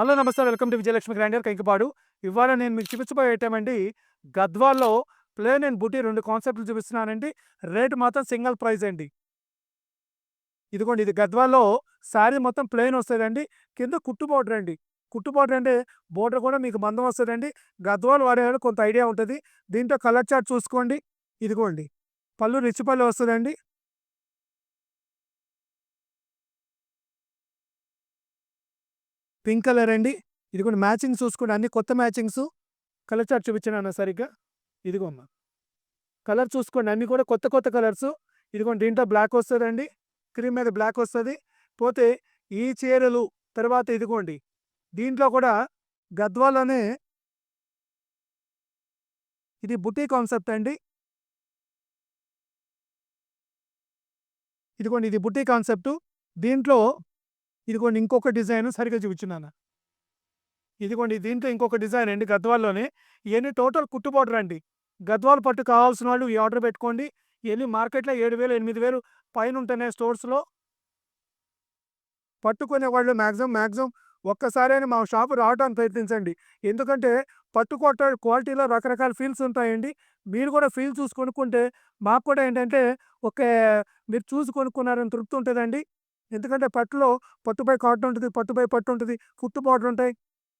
Hello నమస్తే. Welcome to Vijayalakshmi grinder Kankipadu. ఇవాళ నేను మీకు చూపించబోయే ఐటెమ్ అండి, గద్వాల్లో ప్లెయిన్ అండ్ బూటీ 2 కాన్సెప్ట్‌లు చూపిస్తున్నానండి. రేట్ మాత్రం సింగిల్ ప్రైస్ అండి. ఇదిగోండి, ఇది గద్వాల్లో శారీ మొత్తం ప్లెయిన్ వస్తదండి. కింద కుట్టు బోర్డర్ అండి. కుట్టు బోర్డర్ అంటే బోర్డర్ కూడా మీకు మందం వస్తదండి. గద్వాల్ వాడేవాళ్ళకి కొంత ఐడియా ఉంటది. దీంట్లో కలర్ చార్ట్ చూసుకోండి. ఇదిగోండి, పళ్ళు రిచ్ పళ్ళు వస్తదండి. పింక్ కలర్ అండి. ఇదిగోండి, మ్యాచింగ్ చూసుకోండి, అన్ని కొత్త మ్యాచింగ్స్. కలర్ చార్ట్ చూపించనా సరిగ్గా? ఇదిగో అమ్మ, కలర్ చూసుకోండి, అన్నీ కూడా కొత్త కొత్త కలర్స్. ఇదిగోండి, దీంట్లో బ్లాక్ వస్తదండి. క్రీమ్ మీద బ్లాక్ వస్తది. పోతే ఈ చీరలు తర్వాత ఇదిగోండి, దీంట్లో కూడా గద్వాల్లోనే ఇది బుటీ కాన్సెప్ట్ అండి. ఇదిగోండి, ఇది బుటీ కాన్సెప్టు. దీంట్లో ఇదిగోండి ఇంకొక డిజైన్ సరిగ్గా చూపించున్నాను. ఇదిగోండి, దీంట్లో ఇంకొక డిజైన్ అండి గద్వాల్లోనే. ఇయన్నీ టోటల్ కుట్టు బోర్డర్ అండి. గద్వాల్ పట్టు కావాల్సిన వాళ్ళు ఈ ఆర్డర్ పెట్టుకోండి. ఇయన్నీ మార్కెట్‌లో 7,000, 8,000 పైన ఉంటున్నాయి స్టోర్స్‌లో. పట్టుకునే వాళ్ళు మాక్సిమం ఒక్కసారైనా మా షాపు రావడానికి ప్రయత్నించండి. ఎందుకంటే పట్టు క్వాలిటీలో రకరకాల ఫీల్స్ ఉంటాయండి. మీరు కూడా ఫీల్ చూసి కొనుక్కుంటే మాకు కూడా ఏంటంటే ఒక మీరు చూసి కొనుక్కున్నారని తృప్తి ఉంటదండి. ఎందుకంటే పట్టులో పట్టుపై కాటన్ ఉంటది, పట్టుపై పట్టు ఉంటది, కుట్టు బోర్డర్ ఉంటాయి,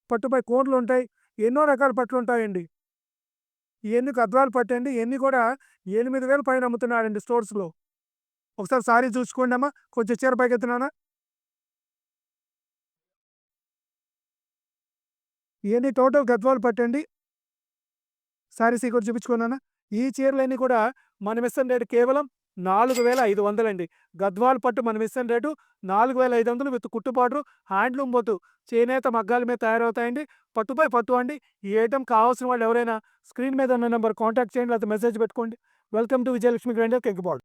పట్టుపై కోన్లు ఉంటాయి, ఎన్నో రకాల పట్టులుంటాయండి. ఇయన్నీ గద్వాల్ పట్టండి. ఇయన్నీ కూడా 8,000 పైన అమ్ముతున్నారండి స్టోర్స్‌లో. ఒకసారి సారీ చూసుకోండమ్మా. కొంచెం చీర పైకెత్తు. ఇయన్నీ టోటల్ గద్వాల్ పట్టండి. శారీస్ ఇక్కడ చూపించుకున్నానా? ఈ చీరలన్నీ కూడా మనం ఇస్తున్న రేటు కేవలం 4,500 అండి. గద్వాల్ పట్టు మనం ఇస్తున్న రేటు 4,500 విత్ కుట్టు బార్డరు, హ్యాండ్లూమ్ బొట్టు, చేనేత మగ్గాల మీద తయారవుతాయండి. పట్టుపై పట్టు అండి. ఈ ఐటెమ్ కావాల్సిన వాళ్ళు ఎవరైనా స్క్రీన్ మీద ఉన్న నెంబర్ కాంటాక్ట్ చేయండి, లేకపోతే మెసేజ్ పెట్టుకోండి. Welcome to Vijayalakshmi grinder, Kankipadu.